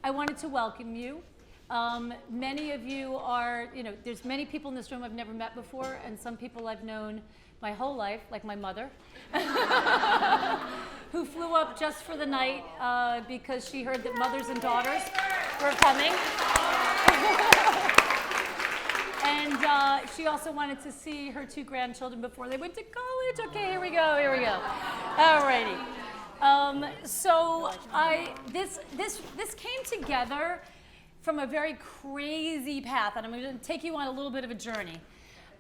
I wanted to welcome you. Many of you are, there's many people in this room I've never met before, and some people I've known my whole life, like my mother, who flew up just for the night because she heard that mothers and daughters were coming. And she also wanted to see her 2 grandchildren before they went to college. Okay, here we go. All righty. So this came together from a very crazy path, and I'm going to take you on a little bit of a journey.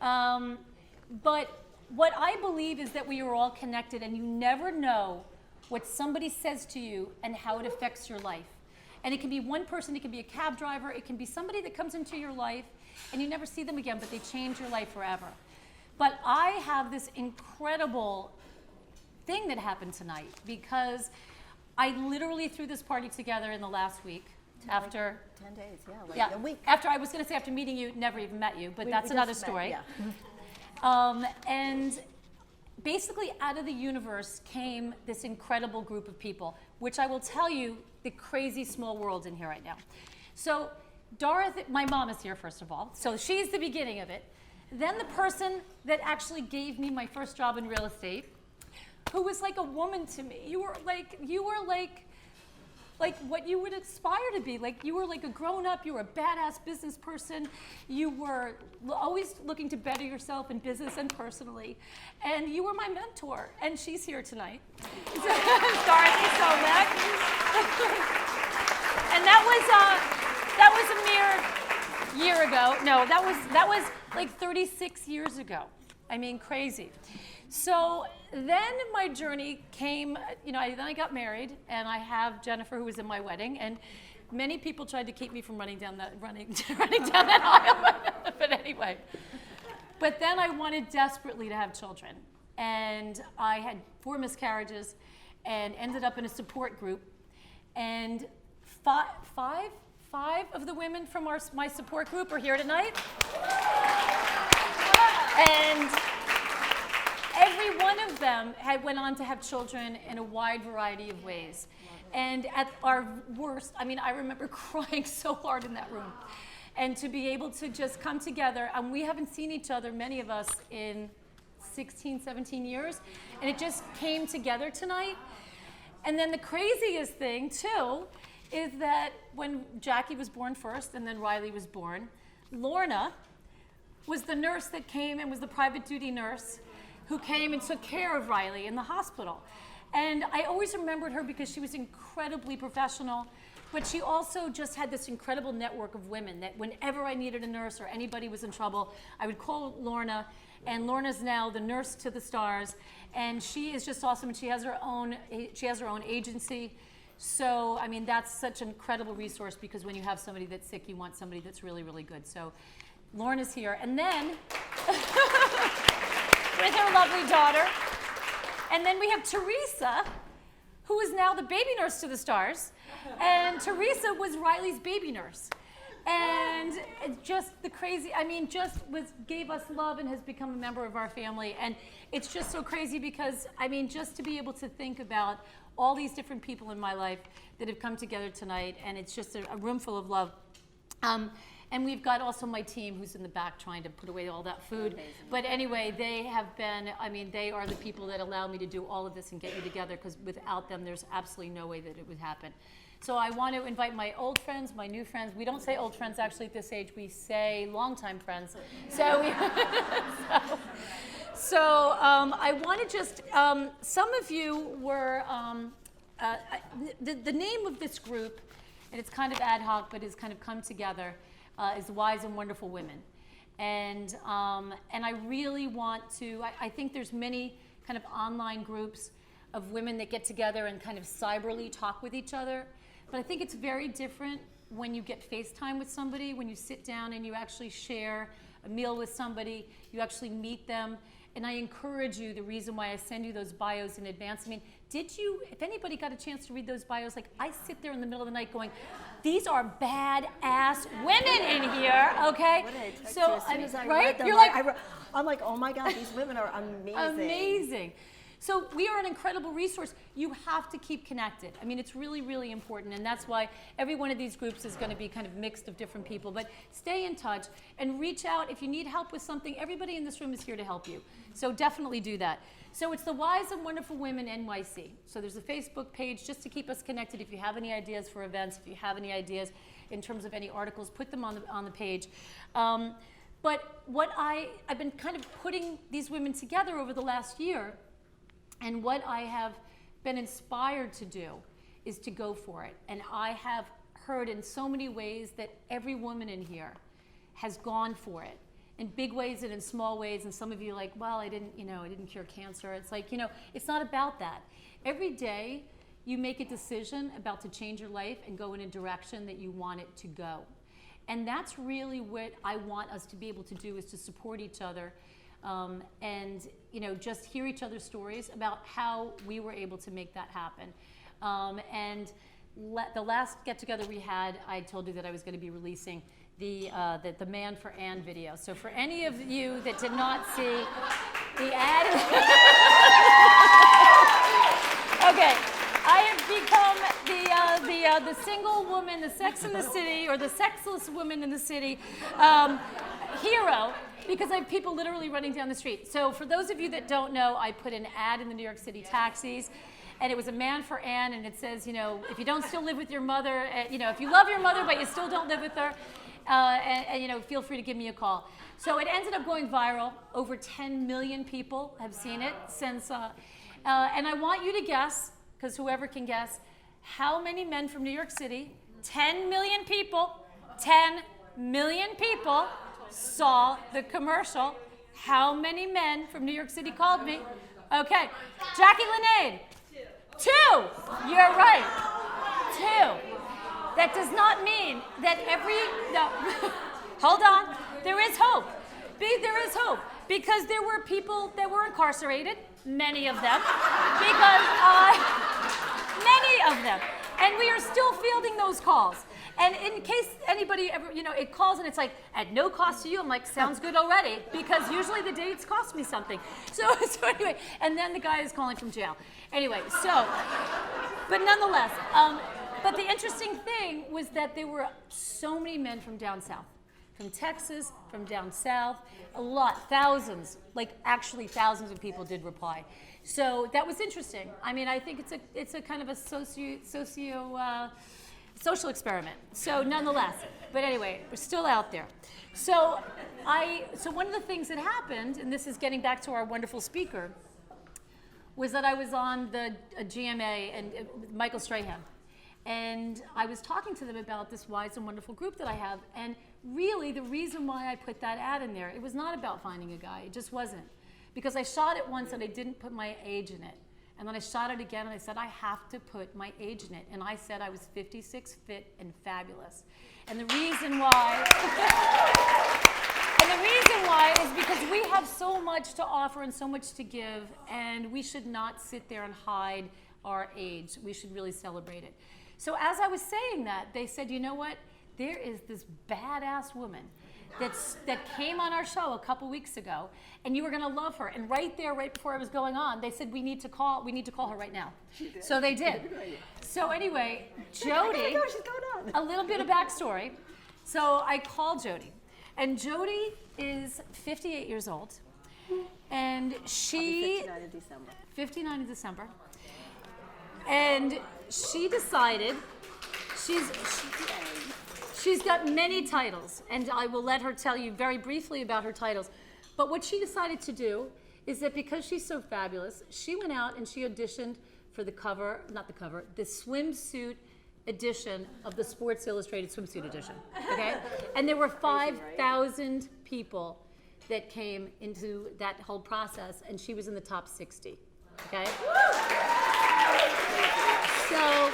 But what I believe is that we are all connected, and you never know what somebody says to you and how it affects your life. And it can be one person, it can be a cab driver, it can be somebody that comes into your life and you never see them again, but they change your life forever. But I have this incredible thing that happened tonight because I literally threw this party together in the last week. After 10 days, a week. After, I was going to say after meeting you, never even met you, but that's another story. And basically out of the universe came this incredible group of people, which I will tell you, the crazy small world in here right now. So Dorothy, my mom is here first of all, so she's the beginning of it. Then the person that actually gave me my first job in real estate, who was like a woman to me. You were like what you would aspire to be. Like, you were like a grown-up, you were a badass business person, you were always looking to better yourself in business and personally, and you were my mentor, and she's here tonight. Dorothy Solek. And that was a mere year ago. No, that was like 36 years ago. I mean, crazy. So then my journey came, then I got married, and I have Jennifer, who was in my wedding, and many people tried to keep me from running down that aisle, but anyway. But then I wanted desperately to have children, and I had 4 miscarriages, and ended up in a support group, and five of the women from my support group are here tonight, and every one of them went on to have children in a wide variety of ways. And at our worst, I remember crying so hard in that room. And to be able to just come together, and we haven't seen each other, many of us, in 16, 17 years, and it just came together tonight. And then the craziest thing, too, is that when Jackie was born first, and then Riley was born, Lorna was the nurse that came and was the private duty nurse who came and took care of Riley in the hospital. And I always remembered her because she was incredibly professional, but she also just had this incredible network of women that whenever I needed a nurse or anybody was in trouble, I would call Lorna, and Lorna's now the nurse to the stars, and she is just awesome, and she has her own agency. So, that's such an incredible resource, because when you have somebody that's sick, you want somebody that's really, really good. So Lorna's here, and then with her lovely daughter. And then we have Teresa, who is now the baby nurse to the stars. And Teresa was Riley's baby nurse. And just the crazy, gave us love and has become a member of our family. And it's just so crazy because, just to be able to think about all these different people in my life that have come together tonight, and it's just a room full of love. And we've got also my team who's in the back trying to put away all that food. Amazing. But anyway, they have been, they are the people that allow me to do all of this and get you together, because without them, there's absolutely no way that it would happen. So I want to invite my old friends, my new friends. We don't say old friends actually at this age, we say longtime friends. So I want to just, some of you were, the name of this group, and it's kind of ad hoc, but it's kind of come together, is Wise and Wonderful Women. And I really want to, I think there's many kind of online groups of women that get together and kind of cyberly talk with each other. But I think it's very different when you get FaceTime with somebody, when you sit down and you actually share a meal with somebody, you actually meet them. And I encourage you, the reason why I send you those bios in advance, if anybody got a chance to read those bios, like, I sit there in the middle of the night going, these are badass women in here, okay? What did I text so, you as soon as I right? read them? You're I'm like, oh my God, these women are amazing. Amazing. So we are an incredible resource. You have to keep connected. I mean, it's really, really important, and that's why every one of these groups is going to be kind of mixed of different people. But stay in touch and reach out if you need help with something. Everybody in this room is here to help you. So definitely do that. So it's the Wise and Wonderful Women NYC. So there's a Facebook page just to keep us connected. If you have any ideas for events, if you have any ideas in terms of any articles, put them on the page. But what I've been kind of putting these women together over the last year, and what I have been inspired to do is to go for it. And I have heard in so many ways that every woman in here has gone for it, in big ways and in small ways. And some of you are like, well, I didn't cure cancer. It's like, it's not about that. Every day you make a decision about to change your life and go in a direction that you want it to go. And that's really what I want us to be able to do, is to support each other and just hear each other's stories about how we were able to make that happen. And the last get-together we had, I told you that I was going to be releasing the Man for Ann video. So for any of you that did not see the ad, okay, I have become the single woman, the Sex in the City, or the sexless woman in the city hero, because I have people literally running down the street. So for those of you that don't know, I put an ad in the New York City taxis, and it was a Man for Ann, and it says, if you don't still live with your mother, if you love your mother but you still don't live with her, and feel free to give me a call. So it ended up going viral. Over 10 million people have seen it since, and I want you to guess, because whoever can guess, how many men from New York City, 10 million people, 10 million people saw the commercial. How many men from New York City called me? Okay, Jackie Lenane. Two. You're right. Two. That does not mean that no. Hold on. There is hope. There is hope. Because there were people that were incarcerated, many of them, many of them. And we are still fielding those calls. And in case anybody ever, it calls and it's like, at no cost to you, I'm like, sounds good already, because usually the dates cost me something. So anyway, and then the guy is calling from jail. Anyway, but nonetheless, but the interesting thing was that there were so many men from down south, from Texas, from down south, thousands, actually thousands of people did reply. So that was interesting. I mean, I think it's a kind of a social experiment. So nonetheless, but anyway, we're still out there. So one of the things that happened, and this is getting back to our wonderful speaker, was that I was on the GMA and Michael Strahan. And I was talking to them about this Wise and Wonderful group that I have. And really, the reason why I put that ad in there, it was not about finding a guy. It just wasn't. Because I shot it once and I didn't put my age in it. And then I shot it again and I said, I have to put my age in it. And I said I was 56, fit, and fabulous. And the reason why, is because we have so much to offer and so much to give, and we should not sit there and hide our age. We should really celebrate it. So as I was saying that, they said, you know what? There is this badass woman that came on our show a couple weeks ago, and you were going to love her. And right there, right before I was going on, they said we need to call her right now. So they did. So anyway, Jodi, a little bit of backstory. So I called Jodi, and Jodi is 58 years old, and she 59 in December, and she decided she's got many titles, and I will let her tell you very briefly about her titles. But what she decided to do is that because she's so fabulous, she went out and she auditioned for the swimsuit edition of the Sports Illustrated swimsuit edition, okay? And there were 5,000 people that came into that whole process, and she was in the top 60, okay? So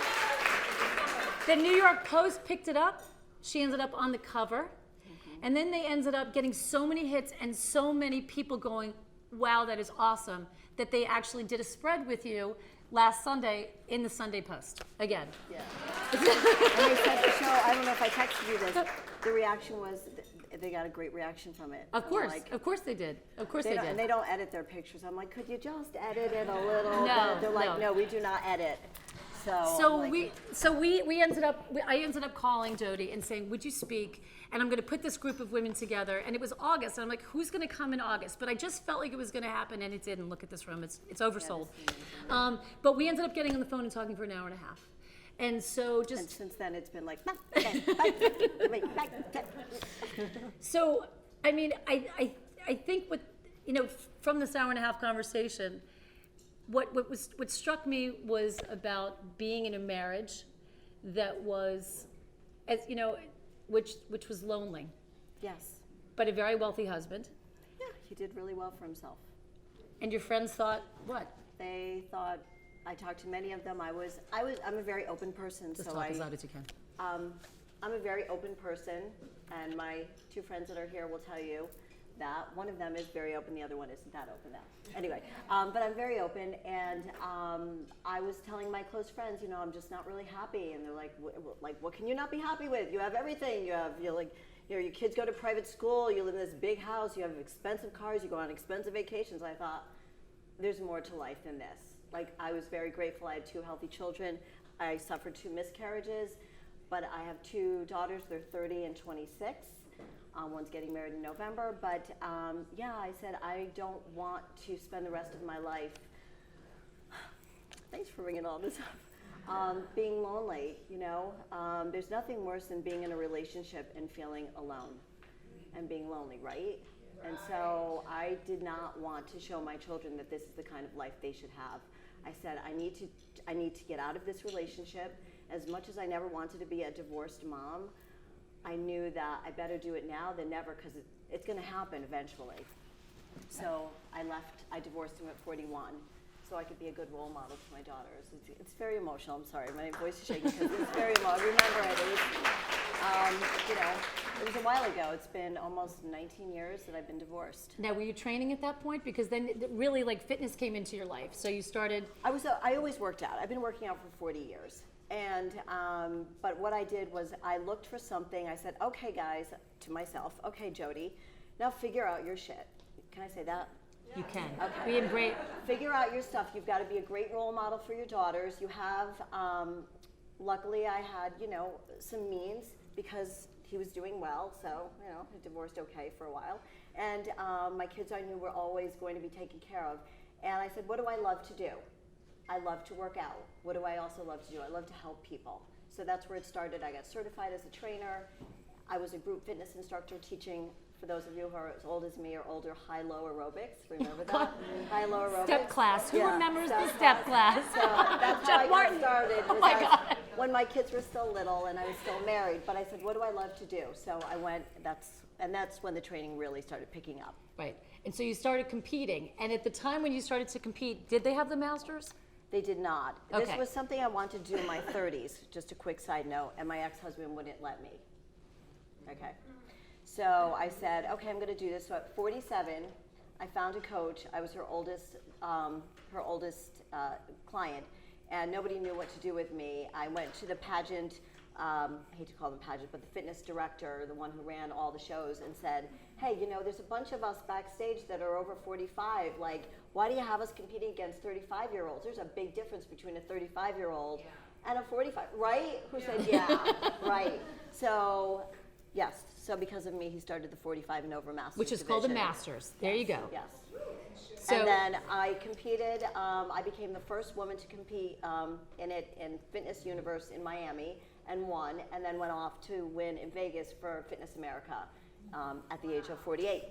the New York Post picked it up. She ended up on the cover. And then they ended up getting so many hits and so many people going, wow, that is awesome, that they actually did a spread with you last Sunday in the Sunday Post again. Yeah. And they said the show, I don't know if I texted you this, the reaction was, they got a great reaction from it. Of course they did. Of course they did. And they don't edit their pictures. I'm like, could you just edit it a little No, bit? They're like, no. no, we do not edit. So I ended up calling Jodi and saying, would you speak? And I'm going to put this group of women together. And it was August. And I'm like, who's going to come in August? But I just felt like it was going to happen, and it didn't. Look at this room. It's oversold. But we ended up getting on the phone and talking for an hour and a half. And so And since then, it's been like, So, I mean, I think from this hour and a half conversation, what struck me was about being in a marriage that was, as you know, which was lonely, yes. but a very wealthy husband. Yeah, he did really well for himself. And your friends thought what? They thought, I talked to many of them. I'm a very open person. Just talk as loud as you can. I'm a very open person, and my two friends that are here will tell you that. One of them is very open, the other one isn't that open now. Anyway, but I'm very open, and I was telling my close friends, I'm just not really happy, and they're like, what can you not be happy with? You have everything. Your kids go to private school, you live in this big house, you have expensive cars, you go on expensive vacations. I thought, there's more to life than this. I was very grateful. I had 2 healthy children. I suffered 2 miscarriages, but I have 2 daughters. They're 30 and 26. One's getting married in November. But I said, I don't want to spend the rest of my life, thanks for bringing all this up, being lonely, There's nothing worse than being in a relationship and feeling alone and being lonely, right? And so I did not want to show my children that this is the kind of life they should have. I said, I need to get out of this relationship. As much as I never wanted to be a divorced mom, I knew that I better do it now than never, because it's going to happen eventually. So I divorced him at 41, so I could be a good role model to my daughters. It's very emotional. I'm sorry, my voice is shaking because it's very emotional. I remember it. It was a while ago. It's been almost 19 years that I've been divorced. Now, were you training at that point? Because then really fitness came into your life. So you started. I always worked out. I've been working out for 40 years. And, but what I did was I looked for something. I said, okay, guys, to myself, okay, Jodi, now figure out your shit. Can I say that? You can. Okay. Figure out your stuff. You've got to be a great role model for your daughters. You have, luckily I had, some means because he was doing well. So, he divorced okay for a while. And my kids I knew were always going to be taken care of. And I said, what do I love to do? I love to work out. What do I also love to do? I love to help people. So that's where it started. I got certified as a trainer. I was a group fitness instructor teaching, for those of you who are as old as me or older, high-low aerobics. Remember that? High-low aerobics. Step class. Who remembers the step class? So that's how I got started. Oh my God. When my kids were still little and I was still married. But I said, what do I love to do? So I went, that's when the training really started picking up. Right. And so you started competing. And at the time when you started to compete, did they have the Masters? They did not. Okay. This was something I wanted to do in my 30s, just a quick side note, and my ex-husband wouldn't let me. Okay. So I said, okay, I'm going to do this. So at 47, I found a coach. I was her oldest client, and nobody knew what to do with me. I went to the pageant, I hate to call them pageant, but the fitness director, the one who ran all the shows, and said, hey, there's a bunch of us backstage that are over 45. Why do you have us competing against 35-year-olds? There's a big difference between a 35-year-old and a 45, right? Who said, yeah, right. So, yes. So because of me, he started the 45 and over Masters Which is division. called the Masters. There you go. Yes. So, and then I competed. I became the first woman to compete in Fitness Universe in Miami and won, and then went off to win in Vegas for Fitness America at the age of 48.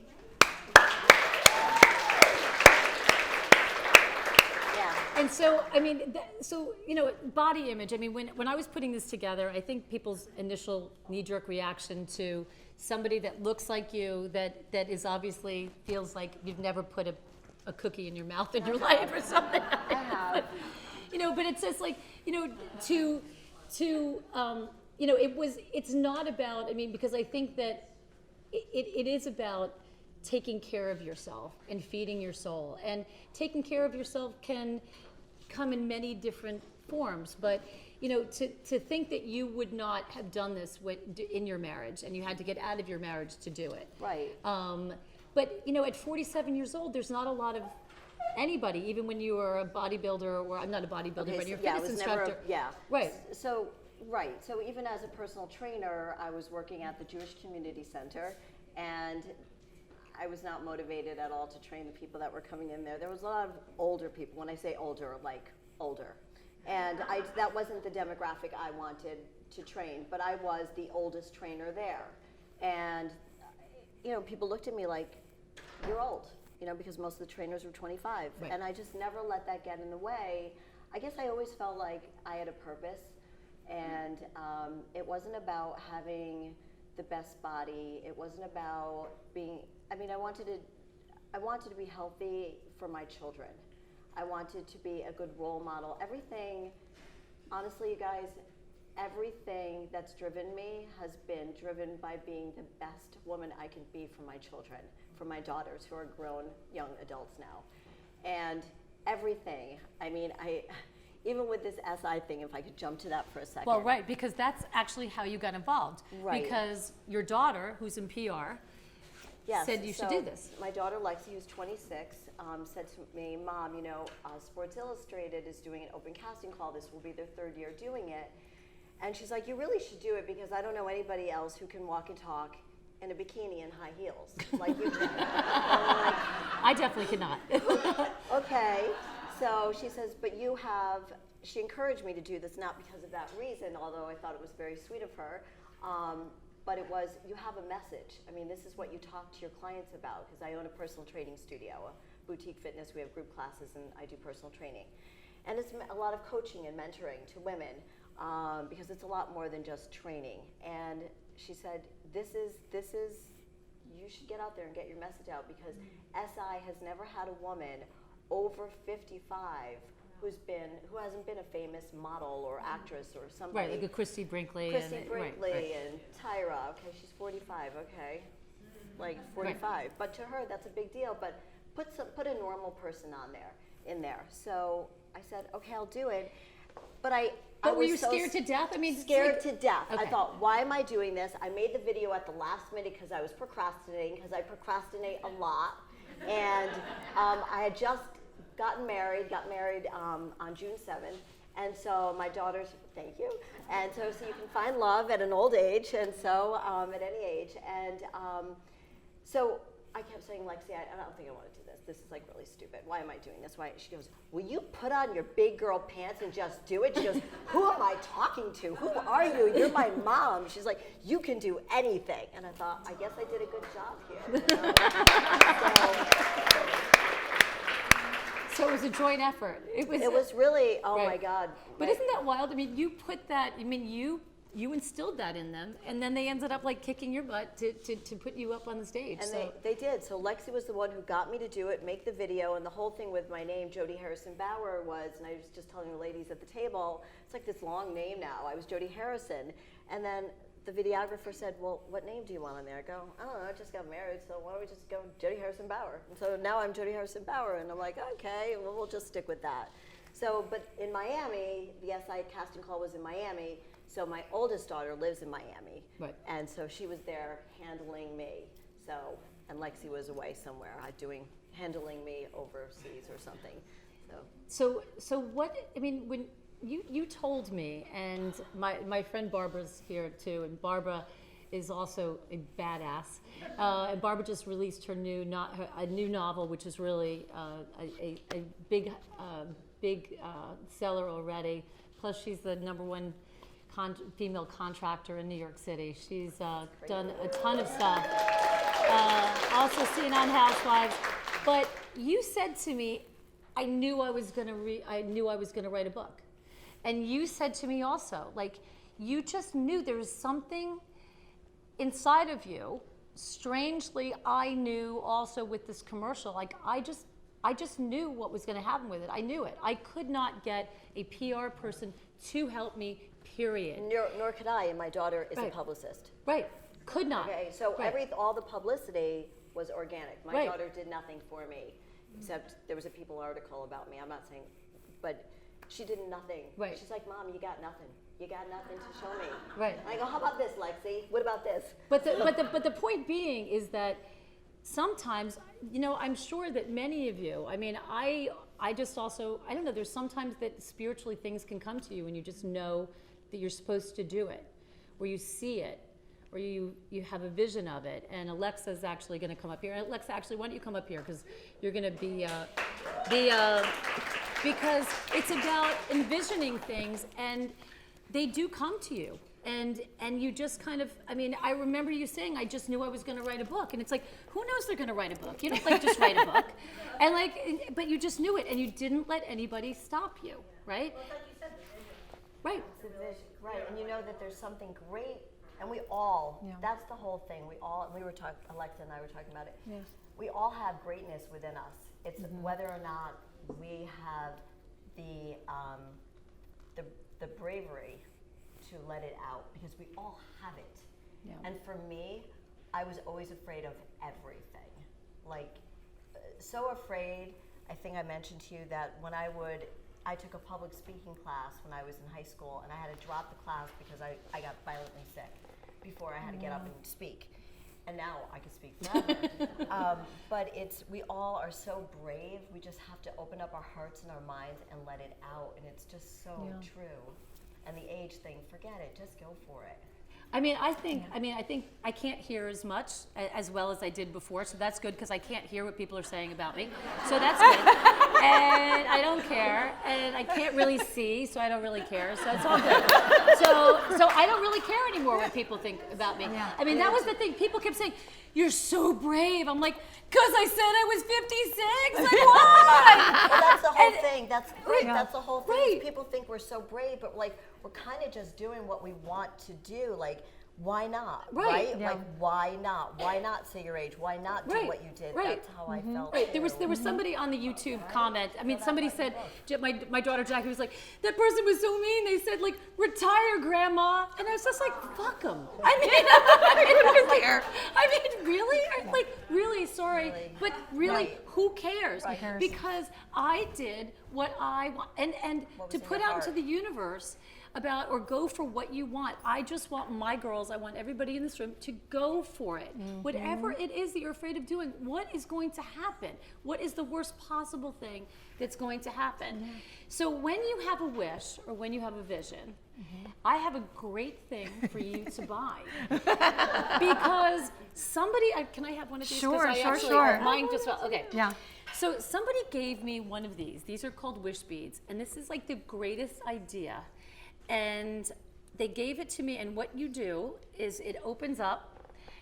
Yeah. And so, body image. When I was putting this together, I think people's initial knee-jerk reaction to somebody that looks like you, that is obviously feels like you've never put a cookie in your mouth in your life or something. I have. But it's just it's not about, because I think that it is about taking care of yourself and feeding your soul. And taking care of yourself can come in many different forms, but you know, to think that you would not have done this in your marriage, and you had to get out of your marriage to do it. Right. But you know, at 47 years old, there's not a lot of anybody, even when you were a bodybuilder, or I'm not a bodybuilder, Okay, but you're a yeah, fitness it was never instructor. Right. So even as a personal trainer, I was working at the Jewish Community Center, and I was not motivated at all to train the people that were coming in there. There was a lot of older people. When I say older, like older. And that wasn't the demographic I wanted to train, but I was the oldest trainer there. And, you know, people looked at me like, you're old, you know, because most of the trainers were 25. Right. And I just never let that get in the way. I guess I always felt like I had a purpose, and it wasn't about having the best body. It wasn't about being, I mean, I wanted to be healthy for my children. I wanted to be a good role model. Everything, honestly, you guys, everything that's driven me has been driven by being the best woman I can be for my children, for my daughters who are grown young adults now. And everything, I mean, even with this SI thing, if I could jump to that for a second. Well, right, because that's actually how you got involved. Right. Because your daughter, who's in PR, Yes, said you should do this. My daughter Lexi, who's 26, said to me, Mom, you know, Sports Illustrated is doing an open casting call. This will be their third year doing it. And she's like, you really should do it, because I don't know anybody else who can walk and talk in a bikini and high heels like you can. Like, I definitely could not. okay. So she says, but you have, she encouraged me to do this, not because of that reason, although I thought it was very sweet of her. But it was, you have a message. I mean, this is what you talk to your clients about, because I own a personal training studio, a boutique fitness. We have group classes, and I do personal training. And it's a lot of coaching and mentoring to women, because it's a lot more than just training. And she said, this is, you should get out there and get your message out, because SI has never had a woman over 55 who hasn't been a famous model or actress or somebody. Right, like a Christy Brinkley. Christy and, Brinkley right. and Tyra. Okay, she's 45. Okay, like 45. Right. But to her, that's a big deal. But put a normal person in there. So I said, okay, I'll do it. But But were you scared to death? I mean, scared to death. Okay. I thought, why am I doing this? I made the video at the last minute because I was procrastinating, because I procrastinate a lot. And I had just got married on June 7th. And so my daughter's, thank you. And so you can find love at an old age, and so at any age. And so I kept saying, Lexi, I don't think I want to do this. This is like really stupid. Why am I doing this? Why? She goes, will you put on your big girl pants and just do it? She goes, who am I talking to? Who are you? You're my mom. She's like, you can do anything. And I thought, I guess I did a good job here. You know? So it was a joint effort. It was really, oh right. my God. But isn't that wild? I mean, you put that, I mean, you instilled that in them, and then they ended up like kicking your butt to put you up on the stage. And so. they did. So Lexi was the one who got me to do it, make the video, and the whole thing with my name, Jodi Harrison Bauer, was, and I was just telling the ladies at the table, it's like this long name now. I was Jodi Harrison. And then the videographer said, well, what name do you want on there? I go, I don't know, I just got married, so why don't we just go Jodi Harrison Bauer? And so now I'm Jodi Harrison Bauer, and I'm like, okay, well, we'll just stick with that. So, but in Miami, the SI casting call was in Miami, so my oldest daughter lives in Miami. Right. And so she was there handling me. So, and Lexi was away somewhere, handling me overseas or something. So what, I mean, when you told me, and my friend Barbara's here too, and Barbara is also a badass. And Barbara just released her new novel, which is really a big seller already. Plus, she's the #1 female contractor in New York City. She's done a ton of stuff. Also seen on Housewives. But you said to me, I knew I was gonna write a book. And you said to me also, like, you just knew there was something inside of you. Strangely, I knew also with this commercial, like, I just knew what was going to happen with it. I knew it. I could not get a PR person to help me, period. Nor could I, and my daughter is a publicist. Right. Could not. Okay, so all the publicity was organic. My daughter did nothing for me, except there was a People article about me. I'm not saying, but She did nothing. Right. She's like, Mom, you got nothing. You got nothing to show me. Right. And I go, how about this, Lexi? What about this? But the point being is that sometimes, you know, I'm sure that many of you, I mean, I just also, I don't know, there's sometimes that spiritually things can come to you and you just know that you're supposed to do it, or you see it, or you have a vision of it. And Alexa's actually going to come up here. Alexa, actually, why don't you come up here, because you're going to be because it's about envisioning things, and they do come to you. And you just kind of, I mean, I remember you saying, I just knew I was going to write a book. And it's like, who knows they're going to write a book? You don't like just write a book. And like, but you just knew it, and you didn't let anybody stop you, right? Well, like you said, the vision. Right. It's a vision, right? And you know that there's something great, and we all, that's the whole thing. We were talking, Alexa and I were talking about it. Yeah. We all have greatness within us. It's whether or not we have the bravery to let it out, because we all have it. Yeah. And for me, I was always afraid of everything. Like, so afraid. I think I mentioned to you that when I took a public speaking class when I was in high school, and I had to drop the class because I got violently sick before I had to get up and speak. And now I can speak forever. But we all are so brave. We just have to open up our hearts and our minds and let it out. And it's just so true. And the age thing, forget it. Just go for it. I mean, I think I can't hear as much as well as I did before, so that's good, because I can't hear what people are saying about me. So that's good. And I don't care. And I can't really see, so I don't really care. So it's all good. So I don't really care anymore what people think about me. Yeah. I mean, that was the thing. People kept saying, "You're so brave." I'm like, "'Cause I said I was 56. Like, why?" Well, that's the whole thing. That's great. Yeah. That's the whole thing. Right. People think we're so brave, but like we're kind of just doing what we want to do. Like, why not? Right. Yeah. Like, why not? Why not say your age? Why not do Right. what you did? Right. That's how I felt. Right, there was somebody on the YouTube comment. I mean, somebody said, my daughter Jackie was like, that person was so mean. They said, like, retire, Grandma. And I was just like, fuck them. I mean, really? Like, really, sorry. Really. But really, Right. who cares? Right. Who cares? Because I did what I want. And What to was in put your out into heart. the universe about, or go for what you want. I just want my girls, I want everybody in this room to go for it. Whatever it is that you're afraid of doing, what is going to happen? What is the worst possible thing that's going to happen? So when you have a wish or when you have a vision, I have a great thing for you to buy. Because somebody, can I have one of these? 'Cause Sure. Mine just fell, okay. Yeah. So somebody gave me one of these. These are called wish beads, and this is like the greatest idea. And they gave it to me, and what you do is it opens up,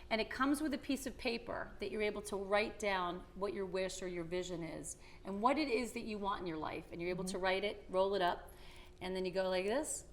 and it comes with a piece of paper that you're able to write down what your wish or your vision is, and what it is that you want in your life, and you're able to write it, roll it up, and then you go like this,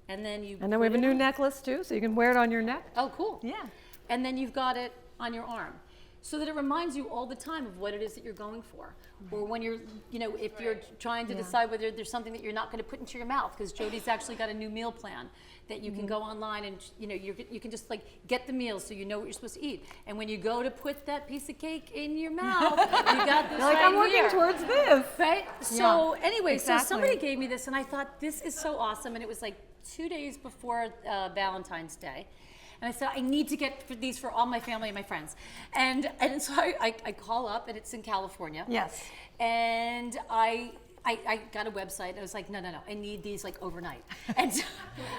and then you. And then we have a put it new on. necklace too, so you can wear it on your neck. Oh, cool. Yeah. And then you've got it on your arm, so that it reminds you all the time of what it is that you're going for. Or when you're, you know, if you're trying to decide whether there's something that you're not going to put into your mouth, because Jodi's actually got a new meal plan that you can go online and, you know, you can just like get the meals so you know what you're supposed to eat. And when you go to put that piece of cake in your mouth, you got this You're like, right I'm working here. towards this. Right? So anyway, exactly. so somebody gave me this, and I thought, this is so awesome. And it was like 2 days before Valentine's Day. And I said, I need to get these for all my family and my friends. And so I call up, and it's in California. Yes. And I got a website, and I was like, no, I need these like overnight. And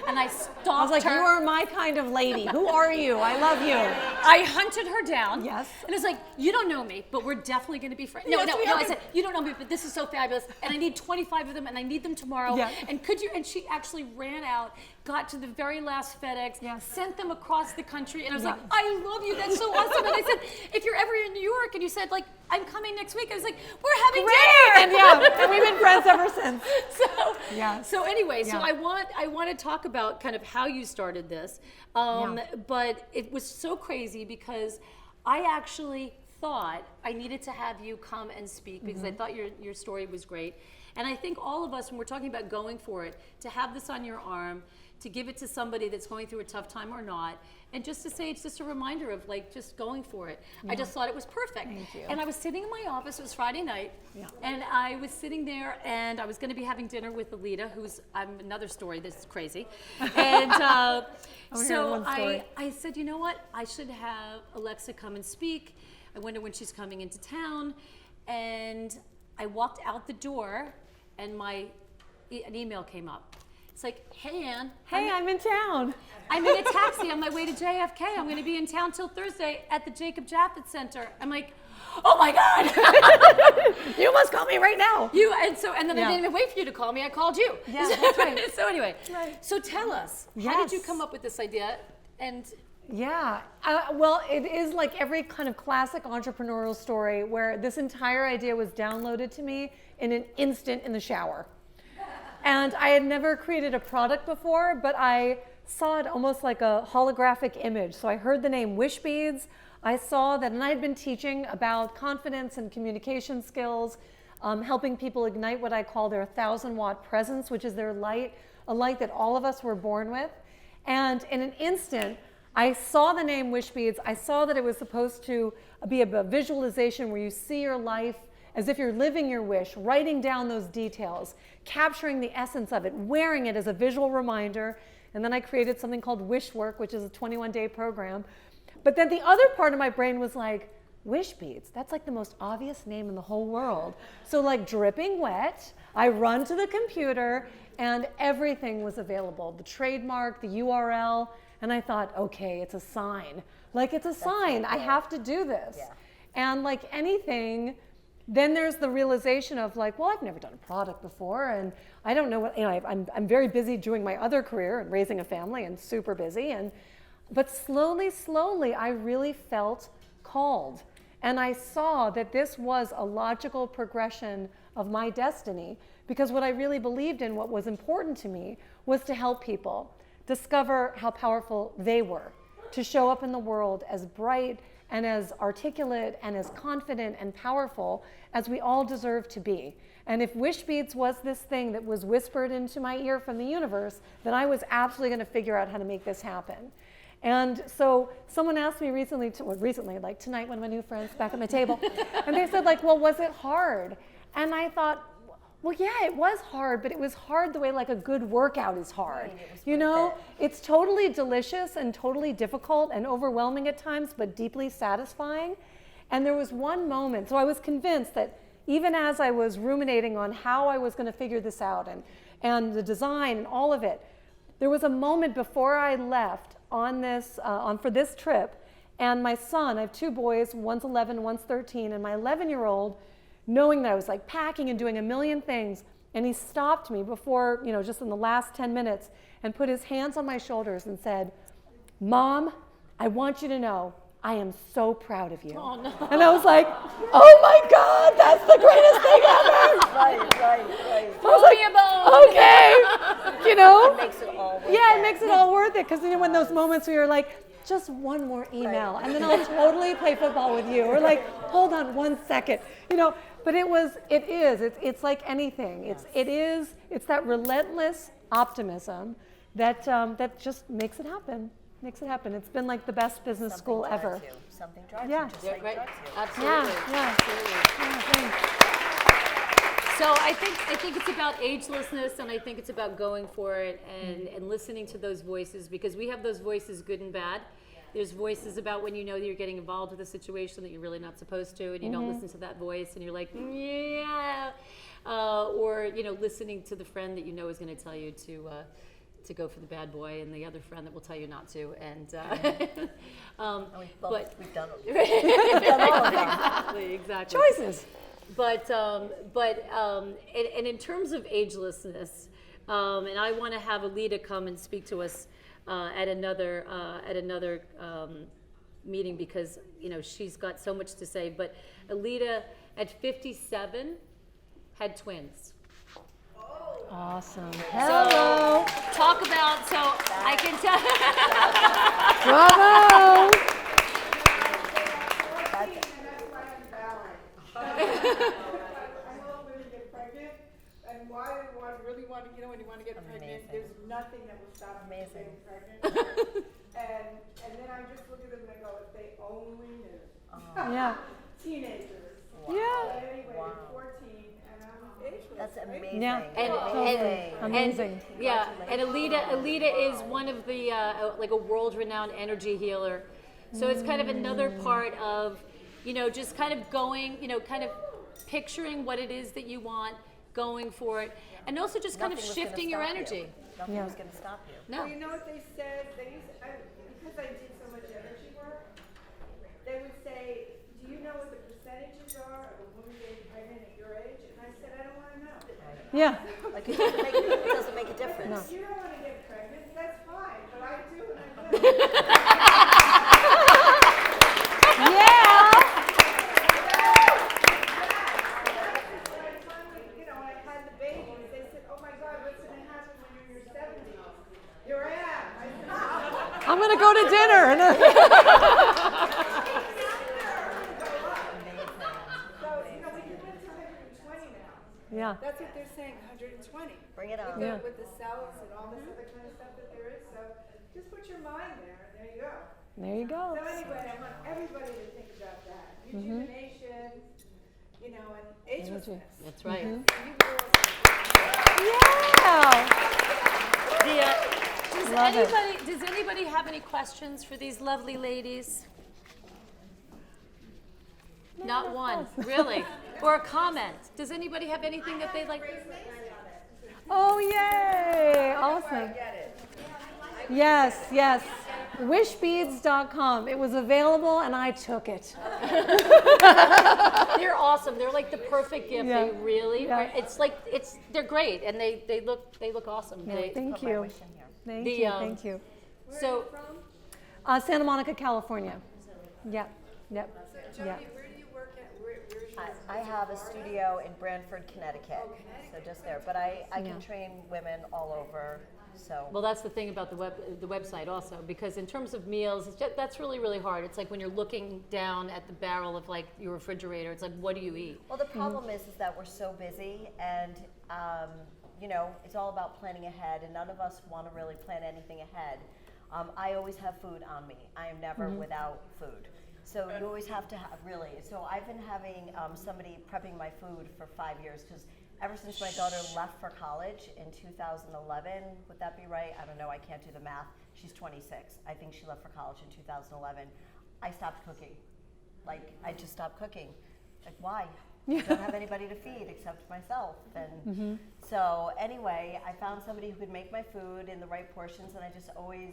I stalked I was like, her. you are my kind of lady. Who are you? I love you. I hunted her down. Yes. And it's like, you don't know me, but we're definitely going to be friends. No, Yes, we no. are. I said, you don't know me, but this is so fabulous, and I need 25 of them, and I need them tomorrow. Yeah. And could you? And she actually ran out, got to the very last FedEx, Yes. sent them across the country, and I was Yeah. like, I love you. That's so awesome. And I said, if you're ever in New York, and you said like, I'm coming next week, I was like, we're having And dinner. and we've been friends ever since. So, so anyway, so Yeah. I want to talk about kind of how you started this, but it was so crazy because I actually thought I needed to have you come and speak because I thought your story was great. And I think all of us, when we're talking about going for it, to have this on your arm, to give it to somebody that's going through a tough time or not, and just to say it's just a reminder of like just going for it. I just thought it was perfect. Thank you. And I was sitting in my office, it was Friday night, and I was sitting there and I was going to be having dinner with Alita, who's another story that's crazy. And so one story. I said, you know what, I should have Alexa come and speak. I wonder when she's coming into town. And I walked out the door and an email came up. It's like, hey, Ann. Hey, I'm in town. I'm in a taxi on my way to JFK. I'm going to be in town till Thursday at the Jacob Japhet Center. I'm like, oh my God. You must call me right now. And then I didn't even wait for you to call me. I called you. Yeah, that's right. So anyway, Right. so tell us, how did you Yes. come up with this idea? And Yeah, well, it is like every kind of classic entrepreneurial story where this entire idea was downloaded to me in an instant in the shower. And I had never created a product before, but I saw it almost like a holographic image. So I heard the name Wish Beads. I saw that, and I had been teaching about confidence and communication skills, helping people ignite what I call their 1,000-watt presence, which is their light, a light that all of us were born with. And in an instant, I saw the name Wish Beads. I saw that it was supposed to be a visualization where you see your life as if you're living your wish, writing down those details, capturing the essence of it, wearing it as a visual reminder. And then I created something called Wish Work, which is a 21-day program. But then the other part of my brain was like, Wish Beads, that's like the most obvious name in the whole world. So like dripping wet, I run to the computer and everything was available. The trademark, the URL, and I thought, okay, it's a sign. Like it's a sign, I have to do this. Yeah. And like anything, then there's the realization of like, well, I've never done a product before, and I don't know what, I'm very busy doing my other career and raising a family and super busy. But slowly, I really felt called. And I saw that this was a logical progression of my destiny, because what I really believed in, what was important to me, was to help people discover how powerful they were, to show up in the world as bright and as articulate and as confident and powerful as we all deserve to be. And if Wish Beads was this thing that was whispered into my ear from the universe, then I was absolutely going to figure out how to make this happen. And so someone asked me recently, like tonight, one of my new friends back at my table, and they said like, well, was it hard? And I thought, well, yeah, it was hard, but it was hard the way like a good workout is hard. You know, it's totally delicious and totally difficult and overwhelming at times, but deeply satisfying. And there was one moment, so I was convinced that even as I was ruminating on how I was going to figure this out and the design and all of it, there was a moment before I left on this for this trip, and my son, I have two boys, one's 11, one's 13, and my 11-year-old, knowing that I was like packing and doing a million things, and he stopped me before, just in the last 10 minutes and put his hands on my shoulders and said, Mom, I want you to know I am so proud of you. Oh, no. And I was like, oh my God, that's the greatest thing ever. Right. throw me a bone. Okay, It makes it all worth Yeah, it. it makes it all worth it, because when those moments where you're like, just one more email, and then I'll totally play football with you, or like, hold on 1 second, But it's like anything. It's that relentless optimism that just makes it happen. It's been like the best business school ever. Something drives Yeah. you, just Yeah, like right. drugs you. Absolutely. Yeah. Absolutely. Yeah, thanks. So I think it's about agelessness, and I think it's about going for it and listening to those voices, because we have those voices, good and bad. There's voices about when you know that you're getting involved with a situation that you're really not supposed to, and you don't listen to that voice, and you're like, yeah, or listening to the friend that you know is going to tell you to go for the bad boy, and the other friend that will tell you not to, and We've done all of them. exactly. Choices. But in terms of agelessness, and I want to have Alita come and speak to us at another meeting, because she's got so much to say. But Alita, at 57, had twins. Awesome. So Hello. talk about. So I can tell. Bravo. And why I really want to, when you want to get pregnant, there's nothing nothing that will stop me from Amazing. getting pregnant. and then I just look at them and I go, if they only knew. Yeah. Teenagers. Yeah. But anyway, Wow. 14, and I'm ageless. That's right? amazing. Yeah. Amazing. Amazing. Yeah, and Alita is one of the like a world-renowned energy healer. So it's kind of another part of, just kind of going, kind of picturing what it is that you want, going for it, and also just kind of Nothing was gonna shifting your stop you. energy. Nothing Yeah. was going to stop you. No. Well, you know what they said? Because I did so much energy work, they would say, do you know what the percentages are of a woman getting pregnant at your age? And I said, I don't want to know. Yeah. Like, it doesn't make a difference. If you don't want to get pregnant, that's fine, but I do and I will. Yeah. When I finally, when I had the babies, they said, oh my God, what's going to happen when you're in your 70s? Here I am. I said, oh. I'm gonna go to dinner. So, we can live to 120 now. Yeah. That's what they're saying, 120. Bring it on. Yeah. With the cells and all this other kind of stuff that there is. So just put your mind there, and there you go. There you go. So anyway, I want everybody to think about that. Rejuvenation, and agelessness. That's right. You girls, Yeah. Love it. Does anybody have any questions for these lovely ladies? Not one, really. Or a comment. Does anybody have anything that they'd like? Oh, yay. Awesome. Yes, yes. Wishbeads.com. It was available and I took it. They're awesome. They're like the perfect gift. Yeah. They really. Yeah. Are. They're great, and they look awesome. Yeah, They, thank Put my you. wish in here. Thank The, you. Thank you. so Santa Monica, California. Yep. Yep. Jodi, Yeah. where do you work at? Where's your I have a studio in Branford, Connecticut. So just there. But I Yeah. can train women all over. So well, that's the thing about the website also, because in terms of meals, that's really, really hard. It's like when you're looking down at the barrel of like your refrigerator, it's like, what do you eat? well, the problem is that we're so busy, and it's all about planning ahead, and none of us want to really plan anything ahead. I always have food on me. I am never without food. So you always have to have, really. So I've been having somebody prepping my food for 5 years, because ever since my daughter left for college in 2011, would that be right? I don't know, I can't do the math. She's 26. I think she left for college in 2011. I stopped cooking. Like, I just stopped cooking. Like, why? I don't have anybody to feed except myself. And so anyway, I found somebody who could make my food in the right portions, and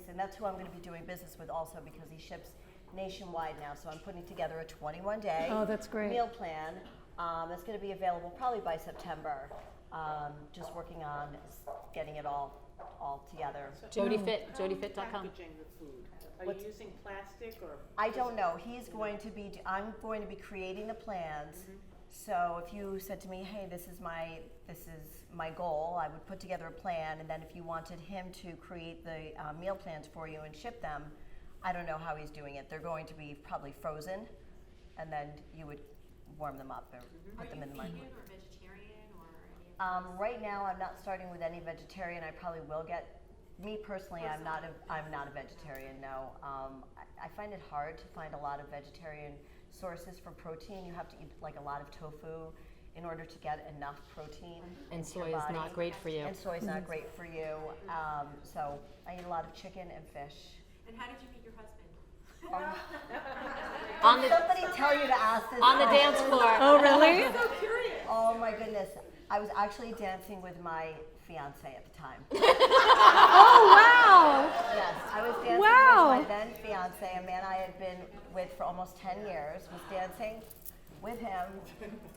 and that's who I'm going to be doing business with also, because he ships nationwide now. So I'm putting together a 21-day Oh, that's great. meal plan. That's going to be available probably by September. Just working on getting it all together. JodiFit.com. Packaging the food. Are you using plastic or? I don't know. I'm going to be creating the plans. So if you said to me, hey, this is my goal, I would put together a plan, and then if you wanted him to create the meal plans for you and ship them, I don't know how he's doing it. They're going to be probably frozen, and then you would warm them up or put them in the microwave. Or vegetarian or any of Right now, I'm not starting with any vegetarian. I probably will get. Me personally, I'm not a vegetarian. No, I find it hard to find a lot of vegetarian sources for protein. You have to eat like a lot of tofu in order to get enough protein. And into your soy is body. not great for you. And soy is not great for you. So I eat a lot of chicken and fish. And how did you meet your husband? On the Somebody tell you to ask this on the question. dance floor. Oh, really? Oh my goodness! I was actually dancing with my fiance at the time. Oh, wow. Yes, I was dancing Wow. with my then fiance, a man I had been with for almost 10 years, was dancing with him,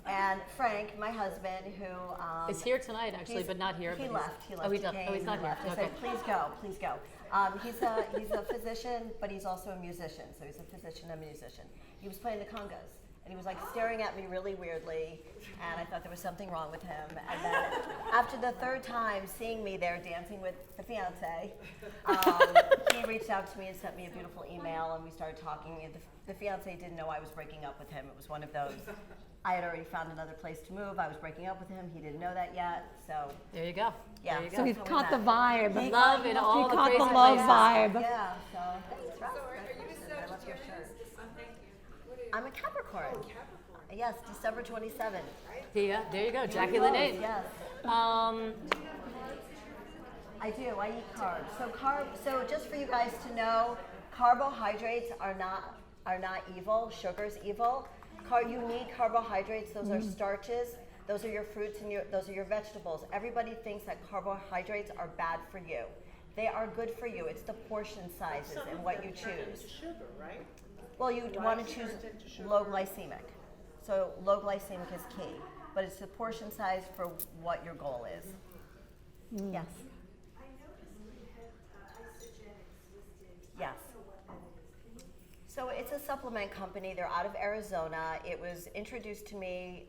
and Frank, my husband, who Is here tonight actually, he's- but not here. He but left. He left. Oh, He he's not. came, Oh, he's not he here. left. I Okay. said, please go, please go. He's a physician, but he's also a musician. So he's a physician and a musician. He was playing the congas, And he was like staring at me really weirdly, and I thought there was something wrong with him. And then after the third time seeing me there dancing with the fiance, he reached out to me and sent me a beautiful email, and we started talking. And the fiance didn't know I was breaking up with him. It was one of those, I had already found another place to move. I was breaking up with him. He didn't know that yet. So There you go. yeah. There you go. So he's caught the vibe. Love in all He the caught crazy the love places. vibe. Yeah. So thanks, Ross. So are you I love your shirt. Thank you. I'm a Capricorn. Yes, December 27th. There you go, Jackie Lenane. Yes. I do. I eat carbs. So just for you guys to know, carbohydrates are not evil. Sugar's evil. You need carbohydrates. Those are starches. Those are your fruits and those are your vegetables. Everybody thinks that carbohydrates are bad for you. They are good for you. It's the portion sizes and what you choose. Sugar, right? Well, you want to choose low glycemic. So low glycemic is key, but it's the portion size for what your goal is. Yes. I noticed we had isogenics listed. Yes. I don't know what that is. So it's a supplement company. They're out of Arizona. It was introduced to me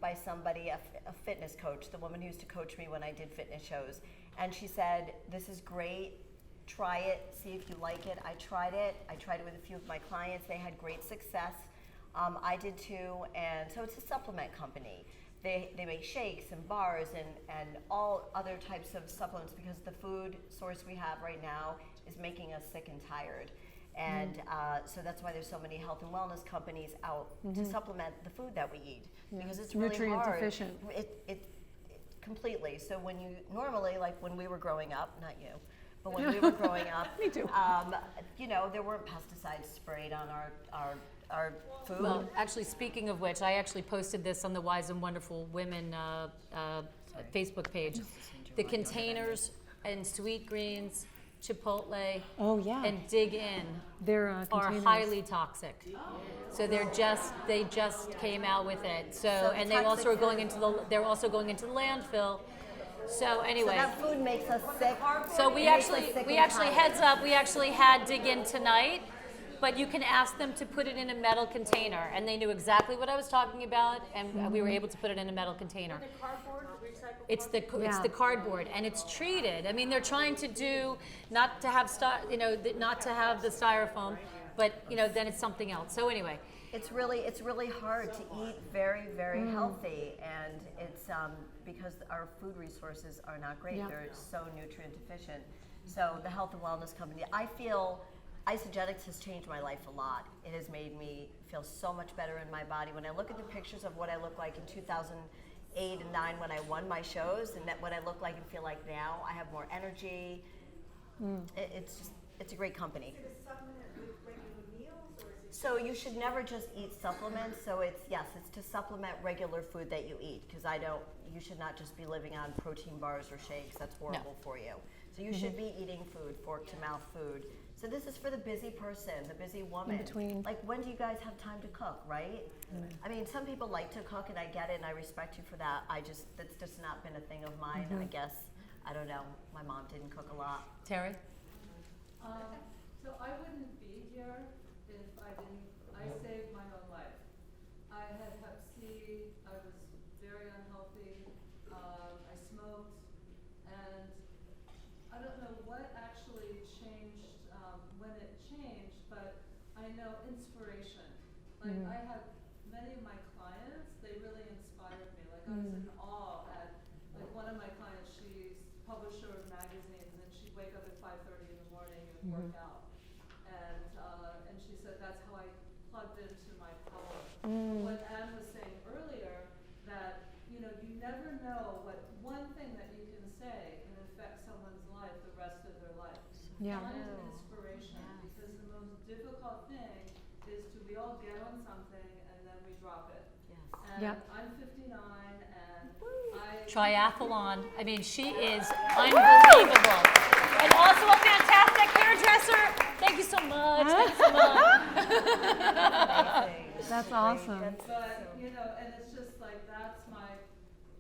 by somebody, a fitness coach, the woman who used to coach me when I did fitness shows. And she said, this is great. Try it, see if you like it. I tried it. I tried it with a few of my clients. They had great success. I did too. And so it's a supplement company. They make shakes and bars and all other types of supplements because the food source we have right now is making us sick and tired. And so that's why there's so many health and wellness companies out to supplement the food that we eat because it's really nutrient hard. deficient. It completely. So when you normally, like when we were growing up, not you, but when we were growing up, Me too. you know, there weren't pesticides sprayed on our food. Well, actually, speaking of which, I actually posted this on the Wise and Wonderful Women Facebook page. The containers and Sweet Greens, Chipotle, Oh yeah. and Dig In They're are containers. highly toxic. So they just came out with it. So and they toxic also are going into they're also going into the landfill. So anyway. So that food makes us sick. So we It makes us actually, sick we and actually, tired. heads up, we actually had Dig In tonight, but you can ask them to put it in a metal container, and they knew exactly what I was talking about, and we were able to put it in a metal container. Cardboard, recycled It's the Yeah. cardboard, and it's treated. I mean, they're trying to do not to have not to have the styrofoam, but then it's something else. So anyway, It's really hard to eat very, very healthy, and it's because our food resources are not great. Yeah. They're so nutrient deficient. So the health and wellness company, I feel isogenics has changed my life a lot. It has made me feel so much better in my body. When I look at the pictures of what I look like in 2008 and 9 when I won my shows, and what I look like and feel like now, I have more energy. It's a great company. Is it a supplement with regular meals or is it? So you should never just eat supplements. So it's to supplement regular food that you eat because you should not just be living on protein bars or shakes. That's horrible for you. So you should be eating food, fork to mouth food. So this is for the busy person, the busy woman. In between. Like when do you guys have time to cook, right? I mean, some people like to cook and I get it and I respect you for that. That's just not been a thing of mine, I guess. I don't know. My mom didn't cook a lot. Terry. So I wouldn't be here if I saved my own life. I had hep C, I was very unhealthy, I smoked, and I don't know what actually changed when it changed, but I know inspiration. Like I have many of my clients, they really inspired me. Like I was in awe at, like one of my clients, she's publisher of magazines, and she'd wake up at 5:30 in the morning and work out. And she said that's how I plugged into my power. What Anne was saying earlier, that you never know what one thing that you can say can affect someone's life the rest of their life. Yeah. Find inspiration, because the most difficult thing is we all get on something and then we drop it. Yes. And Yep. I'm 59 and I Triathlon. I mean, she is unbelievable. And also a fantastic hairdresser. Thank you so much. Thank you so much. That's awesome. But and it's just like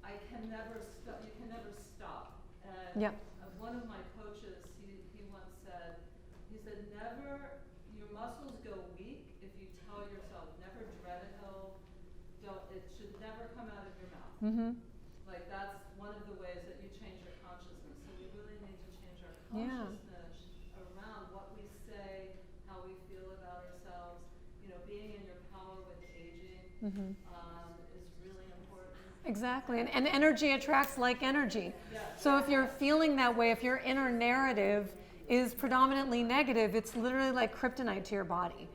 I can never stop. You can never stop. And Yep. one of my coaches, he once said, never your muscles go weak if you tell yourself never dread a hill, Like that's one of the ways that you change your consciousness. So we really need to change our Yeah. consciousness around what we say, how we feel about ourselves. You know, being in your power with aging is really important. Exactly, and energy attracts like energy. So if you're feeling that way, if your inner narrative is predominantly negative, it's literally like kryptonite to your body.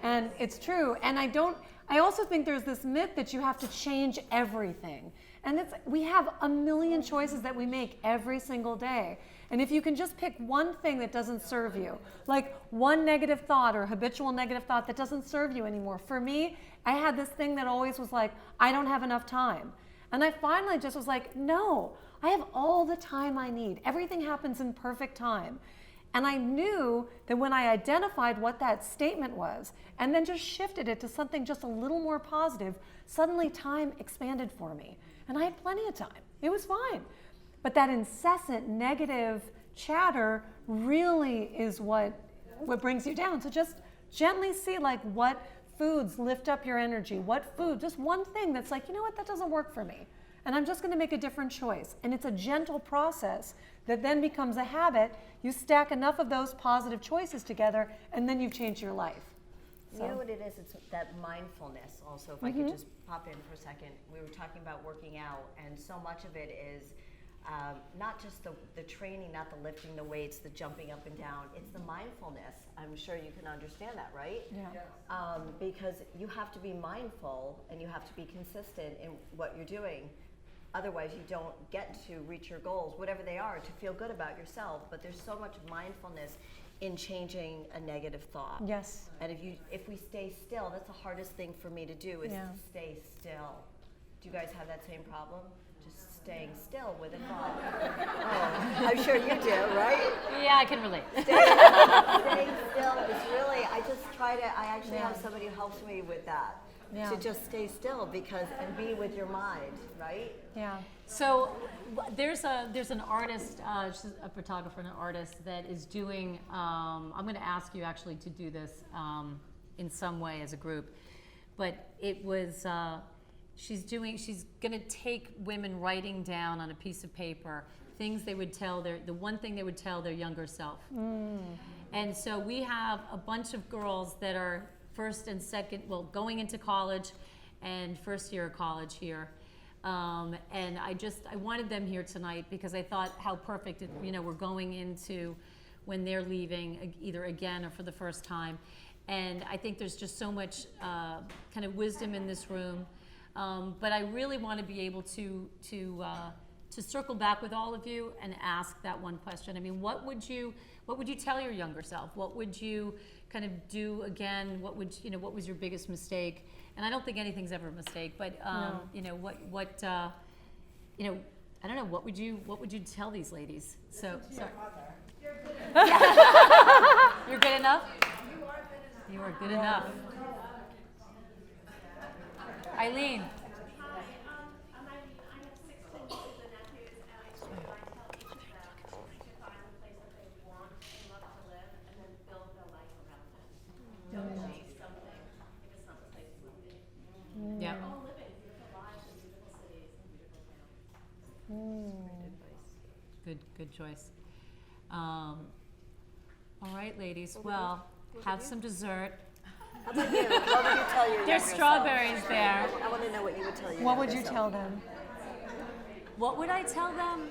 And it's true. And I also think there's this myth that you have to change everything. And we have a million choices that we make every single day. And if you can just pick one thing that doesn't serve you, like one negative thought or habitual negative thought that doesn't serve you anymore. For me, I had this thing that always was like, I don't have enough time. And I finally just was like, no, I have all the time I need. Everything happens in perfect time. And I knew that when I identified what that statement was and then just shifted it to something just a little more positive, suddenly time expanded for me. And I had plenty of time. It was fine. But that incessant negative chatter really is what brings you down. So just gently see like what foods lift up your energy, what food, just one thing that's like, you know what, that doesn't work for me. And I'm just going to make a different choice. And it's a gentle process that then becomes a habit. You stack enough of those positive choices together, and then you've changed your life. You know what it is? It's that mindfulness also, if I could just pop in for a second. We were talking about working out, and so much of it is not just the training, not the lifting the weights, the jumping up and down. It's the mindfulness. I'm sure you can understand that, right? Yeah. Because you have to be mindful and you have to be consistent in what you're doing. Otherwise, you don't get to reach your goals, whatever they are, to feel good about yourself. But there's so much mindfulness in changing a negative thought. Yes. And if we stay still, that's the hardest thing for me to do is Yeah. to stay still. Do you guys have that same problem? Just staying still with a thought. Oh, I'm sure you do, right? Yeah, I can relate. Staying still is really, I actually have somebody who helps me with that. Yeah. To just stay still and be with your mind, right? Yeah. So there's an artist, she's a photographer and an artist that is doing, I'm going to ask you actually to do this in some way as a group, but it was, she's going to take women writing down on a piece of paper things they would tell the one thing they would tell their younger self. And so we have a bunch of girls that are first and second, going into college and first year of college here. And I wanted them here tonight because I thought how perfect, we're going into when they're leaving either again or for the first time. And I think there's just so much kind of wisdom in this room. But I really want to be able to circle back with all of you and ask that one question. I mean, what would you tell your younger self? What would you kind of do again? What was your biggest mistake? And I don't think anything's ever a mistake, but I don't know, what would you tell these ladies? So sorry. You're good enough? You are good enough. Eileen. Yeah. Good choice. All right, ladies. Well, have some dessert. How about you? What would you tell your There's younger strawberries there. self? I want to know what you would tell your What would younger you self. tell them? What would I tell them?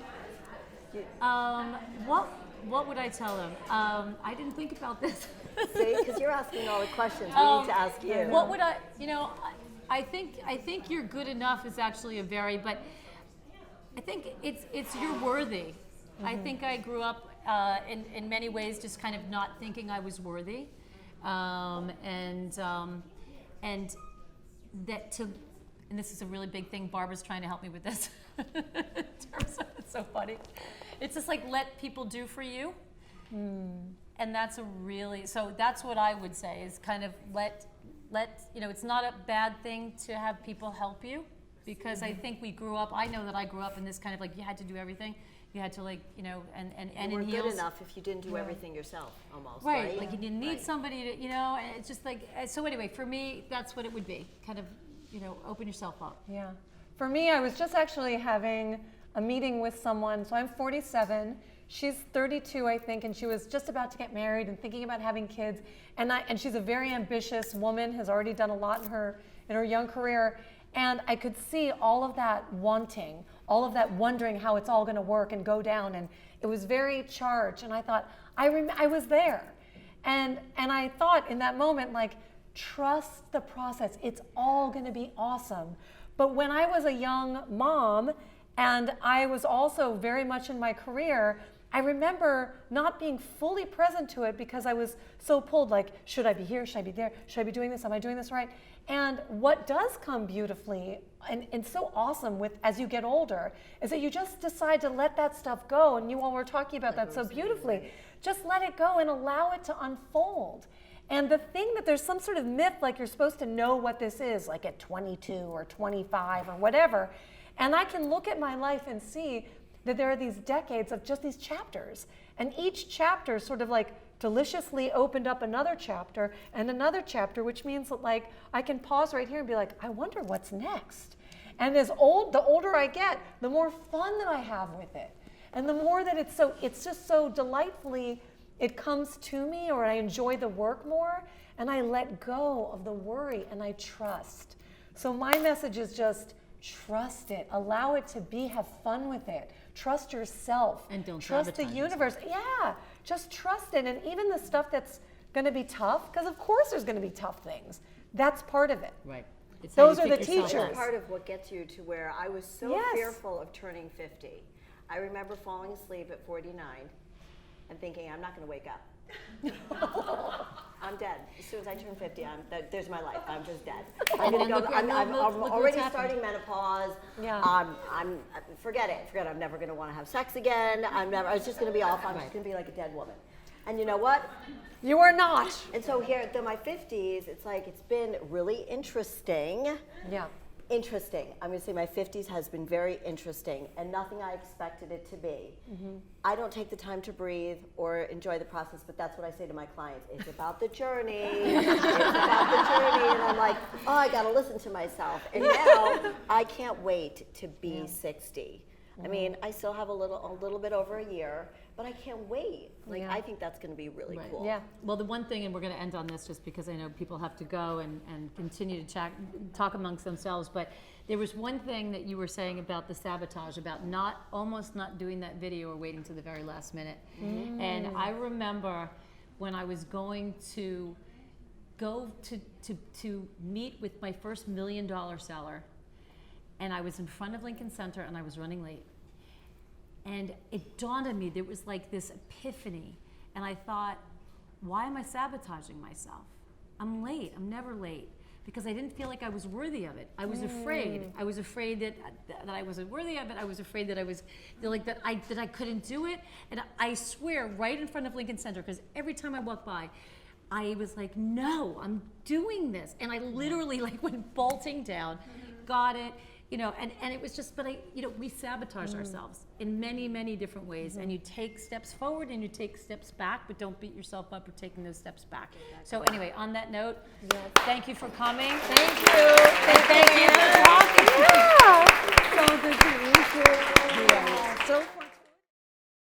What would I tell them? I didn't think about this. See, because you're asking all the questions we need to ask you. What would I think you're good enough is actually but I think it's you're worthy. I think I grew up in many ways just kind of not thinking I was worthy, and this is a really big thing. Barbara's trying to help me with this. In terms of, it's so funny. It's just like let people do for you, and that's that's what I would say is kind of let it's not a bad thing to have people help you, because I think I know that I grew up in this kind of like you had to do everything. You had to and You weren't in heels. good enough if you didn't do everything yourself, almost. Right, like you didn't need Right. somebody to, and it's just like, so anyway, for me, that's what it would be. Kind of, open yourself up. Yeah. For me, I was just actually having a meeting with someone. So I'm 47. She's 32, I think, and she was just about to get married and thinking about having kids. And she's a very ambitious woman, has already done a lot in her young career. And I could see all of that wanting, all of that wondering how it's all going to work and go down. And it was very charged. And I thought, I was there. And I thought in that moment, like, trust the process. It's all going to be awesome. But when I was a young mom, and I was also very much in my career, I remember not being fully present to it because I was so pulled, like, should I be here? Should I be there? Should I be doing this? Am I doing this right? And what does come beautifully and so awesome with as you get older is that you just decide to let that stuff go. And you all were talking about that so beautifully. Just let it go and allow it to unfold. And the thing that there's some sort of myth, like you're supposed to know what this is, like at 22 or 25 or whatever. And I can look at my life and see that there are these decades of just these chapters. And each chapter sort of like deliciously opened up another chapter and another chapter, which means that like I can pause right here and be like, I wonder what's next. And the older I get, the more fun that I have with it. And the more that it's just so delightfully, it comes to me, or I enjoy the work more, and I let go of the worry and I trust. So my message is just trust it, allow it to be, have fun with it, trust yourself, And don't trust the sabotage universe. Yeah, just trust it. And even the stuff that's going to be tough, because of course there's going to be tough things. That's part of it. Right. It's how Those you are the pick yourself teachers. up. Part of what gets you to where I was so Yes. fearful of turning 50. I remember falling asleep at 49 and thinking, I'm not going to wake up. I'm dead. As soon as I turn 50, there's my life. I'm just dead. I'm And gonna look- go. I'm look what's already happened. starting menopause. Yeah. Forget it. I'm never going to want to have sex again. I was just going to be off. I'm just going to be like a dead woman. And you know what? You are not. And so here, in my 50s, it's like it's been really interesting. Yeah. Interesting. I'm going to say my 50s has been very interesting and nothing I expected it to be. I don't take the time to breathe or enjoy the process, but that's what I say to my clients. It's about the journey. It's about the journey. And I'm like, oh, I got to listen to myself. And now I can't wait to be 60. I mean, I still have a little bit over a year, but I can't wait. Like, Yeah. I think that's going to be really Right. cool. Yeah. Well, the one thing, and we're going to end on this just because I know people have to go and continue to talk amongst themselves, but there was one thing that you were saying about the sabotage, about almost not doing that video or waiting to the very last minute. And I remember when I was going to go to meet with my first $1 million seller, and I was in front of Lincoln Center and I was running late. And it dawned on me, there was like this epiphany. And I thought, why am I sabotaging myself? I'm late, I'm never late. Because I didn't feel like I was worthy of it. I was afraid. I was afraid that I wasn't worthy of it. I was afraid that I couldn't do it. And I swear, right in front of Lincoln Center, because every time I walked by, I was like, no, I'm doing this. And I literally like went bolting down, got it. And it was just, but we sabotage ourselves in many, many different ways. And you take steps forward and you take steps back, but don't beat yourself up for taking those steps back. So anyway, on that note, thank you for coming. Thank you. Thank you for talking. Yeah. So good to meet you. Yeah. So fun.